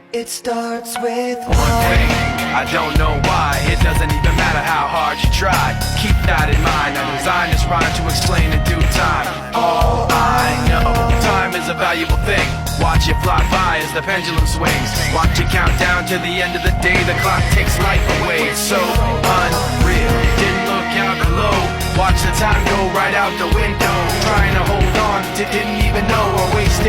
It starts with one thing, I don't know why. It doesn't even matter how hard you try. Keep that in mind, I designed this rhyme to explain in due time. All I know, time is a valuable thing. Watch it fly by as the pendulum swings. Watch it count down to the end of the day. The clock takes life away, it's so unreal. Didn't look out below, watch the time go right out the window. Trying to hold on to didn't even know, or wasted